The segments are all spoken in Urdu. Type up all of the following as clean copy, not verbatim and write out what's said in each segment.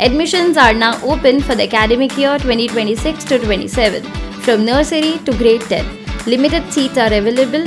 Admissions are now open for the academic year 2026 to 27 from nursery to grade 10. Limited seats are available.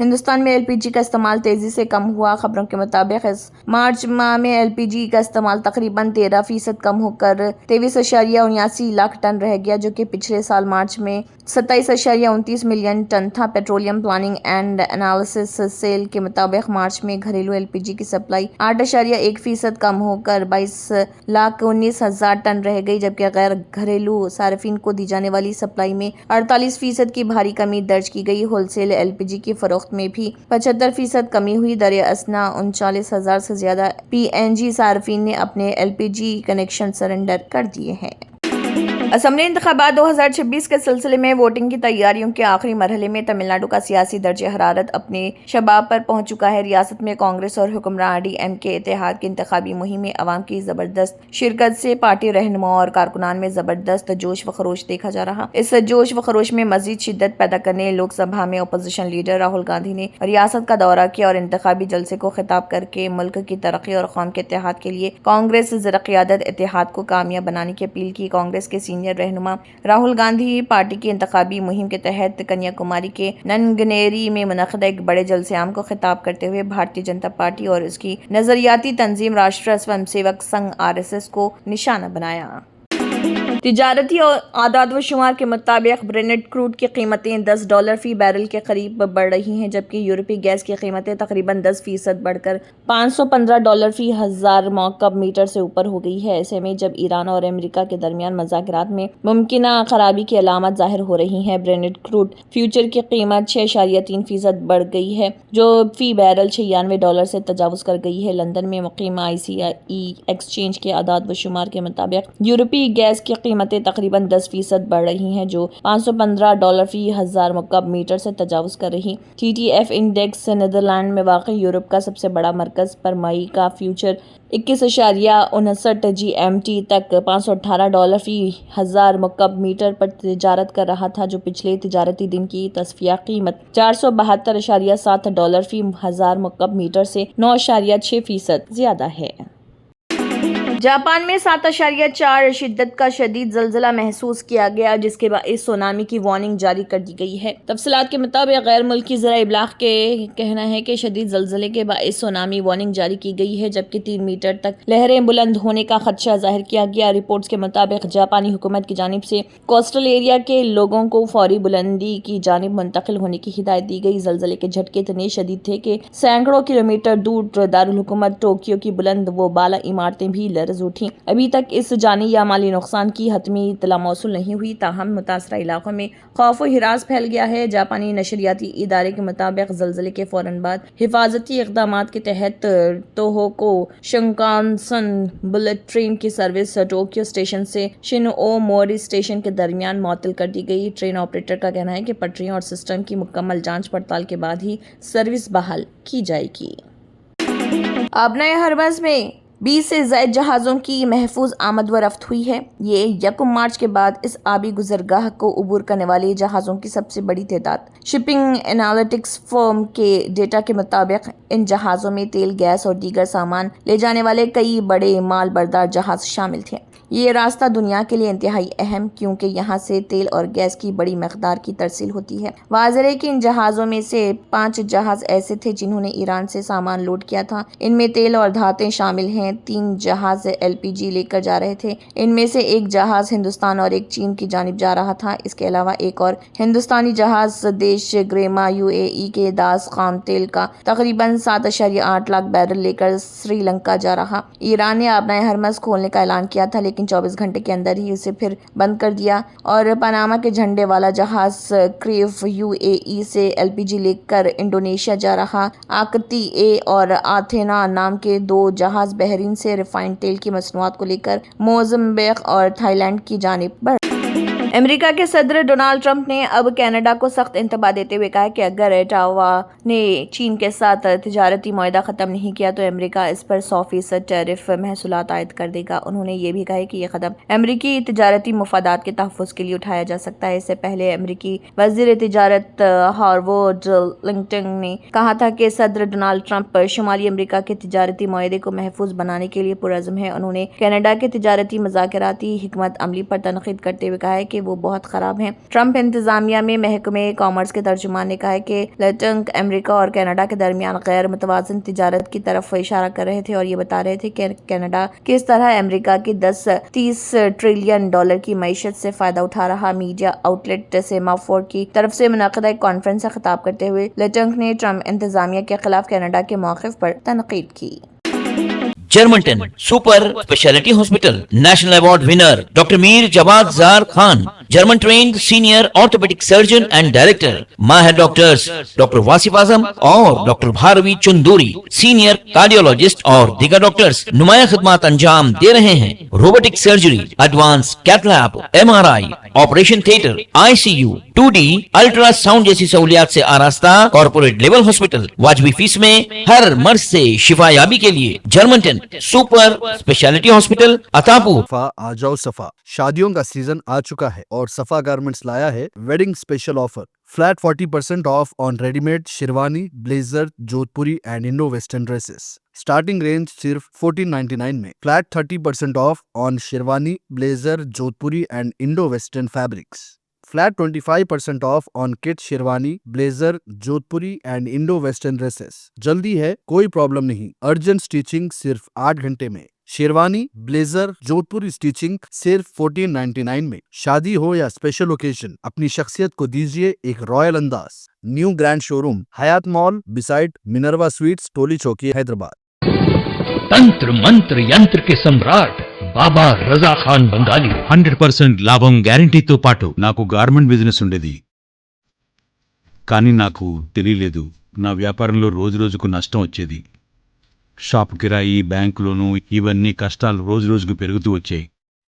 Hindustan میں LPG کا استعمال تیزی سے کم ہوا۔ خبروں کے مطابق اس مارچ ماہ میں LPG کا استعمال تقریباً 13% کم ہو کر 23.79 لاکھ ٹن رہ گیا، جو کہ پچھلے سال مارچ میں 27.29 ملین ٹن تھا۔ Petroleum planning and analysis cell کے مطابق مارچ میں گھریلو LPG کی سپلائی 8.1% کم ہو کر 22,19,000 ٹن رہ گئی، جبکہ غیر گھریلو صارفین کو دی جانے والی سپلائی میں 48% کی بھاری کمی درج کی گئی۔ ہول سیل LPG کی فروخت میں بھی 75% کمی ہوئی۔ در اثنا 39,000 سے زیادہ PNG صارفین نے اپنے LPG کنیکشن سرنڈر کر دیے ہیں۔ اسمبلی انتخابات 2026 کے سلسلے میں ووٹنگ کی تیاریوں کے آخری مرحلے میں تمل ناڈو کا سیاسی درجہ حرارت اپنے شباب پر پہنچ چکا ہے۔ ریاست میں کانگریس اور حکمراں DMK اتحاد کی انتخابی مہم میں عوام کی زبردست شرکت سے پارٹی رہنماؤں اور کارکنان میں زبردست جوش و خروش دیکھا جا رہا۔ اس جوش و خروش میں مزید شدت پیدا کرنے لوک سبھا میں اپوزیشن لیڈر راہل گاندھی نے ریاست کا دورہ کیا اور انتخابی جلسے کو خطاب کر کے ملک کی ترقی اور قوم کے اتحاد کے لیے کانگریس زیر قیادت اتحاد کو کامیاب بنانے کی اپیل کی۔ کانگریس کے سینئر رہنما راہل گاندھی پارٹی کی انتخابی مہم کے تحت کنیا کماری کے ننگنیری میں منعقدہ ایک بڑے جلسے عام کو خطاب کرتے ہوئے بھارتیہ جنتا پارٹی اور اس کی نظریاتی تنظیم Rashtriya swim civic Singh RSS کو نشانہ بنایا۔ تجارتی اعداد و شمار کے مطابق برینٹ کروڈ کی قیمتیں $10 فی بیرل کے قریب بڑھ رہی ہیں، جبکہ یورپی گیس کی قیمتیں تقریباً 10% بڑھ کر $515 فی ہزار مکعب میٹر سے اوپر ہو گئی ہے۔ ایسے میں جب ایران اور امریکہ کے درمیان مذاکرات میں ممکنہ خرابی کی علامات ظاہر ہو رہی ہیں، برینٹ کروڈ فیوچر کی قیمت 6.3% بڑھ گئی ہے، جو فی بیرل $96 سے تجاوز کر گئی ہے۔ لندن میں مقیم ICE ایکسچینج کے اعداد و شمار کے مطابق یورپی گیس کی قیمتیں تقریباً 10% بڑھ رہی ہیں، جو $515 فی ہزار مکعب میٹر سے تجاوز کر رہی۔ TTF انڈیکس نیدرلینڈ میں واقع یورپ کا سب سے بڑا مرکز پر مئی کا فیوچر 21.59 GMT تک $518 فی ہزار مکعب میٹر پر تجارت کر رہا تھا، جو پچھلے تجارتی دن کی تصفیہ قیمت $472.7 فی ہزار مکعب میٹر سے 9.6% زیادہ ہے۔ جاپان میں 7.4 شدت کا شدید زلزلہ محسوس کیا گیا، جس کے باعث سونامی کی وارننگ جاری کر دی گئی ہے۔ تفصیلات کے مطابق غیر ملکی ذرائع ابلاغ کے کہنا ہے کہ شدید زلزلے کے باعث سونامی وارننگ جاری کی گئی ہے، جبکہ 3 میٹر تک لہریں بلند ہونے کا خدشہ ظاہر کیا گیا۔ رپورٹس کے مطابق جاپانی حکومت کی جانب سے کوسٹل ایریا کے لوگوں کو فوری بلندی کی جانب منتقل ہونے کی ہدایت دی گئی۔ زلزلے کے جھٹکے اتنے شدید تھے کہ سینکڑوں کلومیٹر دور دارالحکومت ٹوکیو کی بلند و بالا عمارتیں بھی لرز اٹھیں۔ ابھی تک اس جانی یا مالی نقصان کی حتمی اطلاع موصول نہیں ہوئی، تاہم متاثرہ علاقوں میں خوف و ہراس پھیل گیا ہے۔ جاپانی نشریاتی ادارے کے مطابق زلزلے کے فوراً بعد حفاظتی اقدامات کے تحت توہوکو شنکانسن بلٹ ٹرین کی سروس ٹوکیو اسٹیشن سے شینو موری اسٹیشن کے درمیان معطل کر دی گئی۔ ٹرین آپریٹر کا کہنا ہے کہ پٹریوں اور سسٹم کی مکمل جانچ پڑتال کے بعد ہی سروس بحال کی جائے گی۔ آبنائے ہرمز میں 20 سے زائد جہازوں کی محفوظ آمد و رفت ہوئی ہے۔ یہ 1 مارچ کے بعد اس آبی گزرگاہ کو عبور کرنے والے جہازوں کی سب سے بڑی تعداد۔ شپنگ انالیٹکس فرم کے ڈیٹا کے مطابق ان جہازوں میں تیل، گیس اور دیگر سامان لے جانے والے کئی بڑے مال بردار جہاز شامل تھے۔ یہ راستہ دنیا کے لیے انتہائی اہم کیونکہ یہاں سے تیل اور گیس کی بڑی مقدار کی ترسیل ہوتی ہے۔ واضح ہے کہ ان جہازوں میں سے 5 جہاز ایسے تھے جنہوں نے ایران سے سامان لوڈ کیا تھا۔ ان میں تیل اور دھاتیں شامل ہیں۔ 3 جہاز LPG لے کر جا رہے تھے۔ ان میں سے ایک جہاز ہندوستان اور ایک چین کی جانب جا رہا تھا۔ اس کے علاوہ ایک اور ہندوستانی جہاز دیش گریما UAE کے داس خام تیل کا تقریباً 7.8 لاکھ بیرل لے کر سری لنکا جا رہا۔ ایران نے آبنائے ہرمز کھولنے کا اعلان کیا تھا، لیکن 24 گھنٹے کے اندر ہی اسے پھر بند کر دیا اور پاناما کے جھنڈے والا جہاز کریف UAE سے LPG لے کر انڈونیشیا جا رہا۔ آکتی اے اور آتھینا نام کے 2 جہاز بحرین سے ریفائنڈ تیل کی مصنوعات کو لے کر موزمبیق اور تھائی لینڈ کی جانب بڑھ امریکہ کے صدر ڈونالڈ ٹرمپ نے اب کینیڈا کو سخت انتباہ دیتے ہوئے کہا کہ اگر اٹاوا نے چین کے ساتھ تجارتی معاہدہ ختم نہیں کیا تو امریکہ اس پر 100% ٹیرف محصولات عائد کر دے گا۔ انہوں نے یہ بھی کہا کہ یہ قدم امریکی تجارتی مفادات کے تحفظ کے لیے اٹھایا جا سکتا ہے۔ اس سے پہلے امریکی وزیر تجارت ہاروارڈ لنگٹن نے کہا تھا کہ صدر ڈونالڈ ٹرمپ شمالی امریکہ کے تجارتی معاہدے کو محفوظ بنانے کے لیے پرعزم ہے۔ انہوں نے کینیڈا کے تجارتی مذاکراتی حکمت عملی پر تنقید کرتے ہوئے کہا ہے کہ وہ بہت خراب ہیں۔ ٹرمپ انتظامیہ میں محکمہ کامرس کے ترجمان نے کہا ہے کہ لنگٹن امریکہ اور کینیڈا کے درمیان غیر متوازن تجارت کی طرف اشارہ کر رہے تھے اور یہ بتا رہے تھے کہ کینیڈا کس طرح امریکہ کی 30 ٹریلین ڈالر کی معیشت سے فائدہ اٹھا رہا۔ میڈیا آؤٹ لیٹ سیمافور کی طرف سے منعقدہ ایک کانفرنس سے خطاب کرتے ہوئے لنگٹن نے ٹرمپ انتظامیہ کے خلاف کینیڈا کے موقف پر تنقید کی۔ جرمنٹن super speciality hospital national award winner doctor Mir Jawad Zar Khan, German trained senior orthopaedic surgeon and director, ماہر ڈاکٹرز ڈاکٹر واصف اعظم اور doctor Bharvi Chanduri, senior cardiologist اور دیگر ڈاکٹرز نمایاں خدمات انجام دے رہے ہیں۔ Robotic surgery, advance cath lab, MRI، operation theatre, ICU، 2D ultrasound جیسی سہولیات سے آراستہ کارپوریٹ لیول ہاسپٹل، واجبی فیس میں ہر مرض سے شفا یابی کے لیے جرمنٹن سپر اسپیشلٹی ہاسپٹل عطاپور۔ صفا آ جاؤ صفا، شادیوں کا سیزن آ چکا ہے اور صفا گارمنٹس لایا ہے wedding special offer, flat 40% off on ready made sherwani, blazer, Jodhpuri and Indo western dresses. Starting range صرف 1499 میں، flat 30% off on sherwani, blazer, Jodhpuri and Indo western fabrics, flat 25% off on cut sherwani, blazer, Jodhpuri and Indo western dresses. جلدی ہے، کوئی پرابلم نہیں، ارجنٹ سٹیچنگ صرف 8 گھنٹے میں۔ شیروانی، بلیزر، جودھ پوری سٹیچنگ صرف 1499 میں۔ شادی ہو یا اسپیشل اوکیشن، اپنی شخصیت کو دیجیے ایک رائل انداز۔ نیو گرینڈ شو روم، حیات مال بسائڈ منروا سویٹس، ٹولی چوکی، حیدرآباد۔ తంత్ర మంత్ర యంత్ర కే సమ్రాట్ బాబా రజా ఖాన్ బంగాలి 100% లాభం గ్యారంటీతో పాటు నాకు గార్మెంట్ బిజినెస్ ఉండేది, కానీ నాకు తెలియలేదు నా వ్యాపారంలో రోజు రోజుకు నష్టం వచ్చేది. షాప్ కిరాయి, బ్యాంకు లోను, ఇవన్నీ కష్టాలు రోజు రోజుకు పెరుగుతూ వచ్చాయి.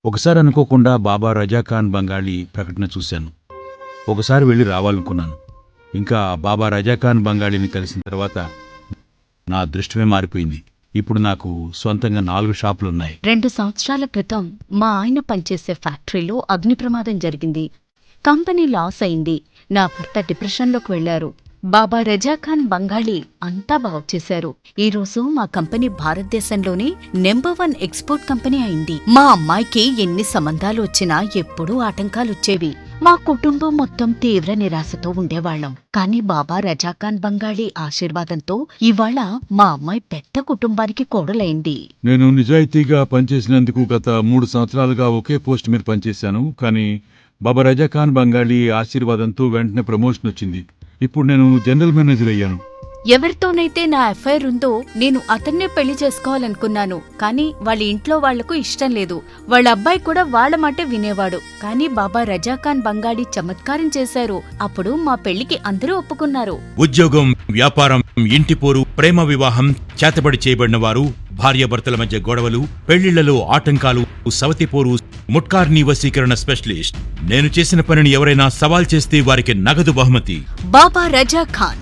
ఒకసారి అనుకోకుండా బాబా రజాఖాన్ బంగాళీ ప్రకటన చూశాను. ఒకసారి వెళ్ళి రావాలనుకున్నాను. ఇంకా బాబా రజాఖాన్ బంగాళీని కలిసిన తర్వాత నా అదృష్టమే మారిపోయింది. ఇప్పుడు నాకు సొంతంగా 4 షాపులున్నాయి. 2 సంవత్సరాల క్రితం మా ఆయన పనిచేసే ఫ్యాక్టరీలో అగ్ని ప్రమాదం జరిగింది. కంపెనీ లాస్ అయింది. నా భర్త డిప్రెషన్లోకి వెళ్లారు. బాబా రజాఖాన్ బంగాళీ అంతా బాగు చేశారు. ఈ రోజు మా కంపెనీ భారతదేశంలోనే నెంబర్ 1 ఎక్స్పోర్ట్ కంపెనీ అయింది. మా అమ్మాయికి ఎన్ని సంబంధాలు వచ్చినా ఎప్పుడూ ఆటంకాలొచ్చేవి. మా కుటుంబం మొత్తం తీవ్ర నిరాశతో ఉండేవాళ్లం. కానీ బాబా రజాఖాన్ బంగాళీ ఆశీర్వాదంతో ఇవాళ మా అమ్మాయి పెద్ద కుటుంబానికి కోడలైంది. నేను నిజాయితీగా పనిచేసినందుకు గత 3 సంవత్సరాలుగా ఒకే పోస్ట్ మీద పనిచేశాను. కానీ బాబా రజాఖాన్ బంగాళీ ఆశీర్వాదంతో వెంటనే ప్రమోషన్ వచ్చింది. ఇప్పుడు నేను జనరల్ మేనేజర్ అయ్యాను. ఎవరితోనైతే నా ఎఫ్ఐఆర్ ఉందో నేను అతన్నే పెళ్లి చేసుకోవాలనుకున్నాను. కానీ వాళ్ళ ఇంట్లో వాళ్లకు ఇష్టం లేదు. వాళ్ళ అబ్బాయి కూడా వాళ్ళ మాట వినేవాడు. కానీ బాబా రజాఖాన్ బంగాళీ చమత్కారం చేశారు. అప్పుడు మా పెళ్లికి అందరూ ఒప్పుకున్నారు. ఉద్యోగం, వ్యాపారం, ఇంటి పోరు, ప్రేమ వివాహం, చేతబడి చేయబడిన వారు, భార్యాభర్తల మధ్య గొడవలు, పెళ్లిళ్లలో ఆటంకాలు, సవతిపోరు, ముట్కార్ని వశీకరణ స్పెషలిస్ట్. నేను చేసిన పనిని ఎవరైనా సవాల్ చేస్తే వారికి నగదు బహుమతి. బాబా రజాఖాన్,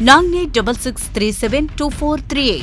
9866372438।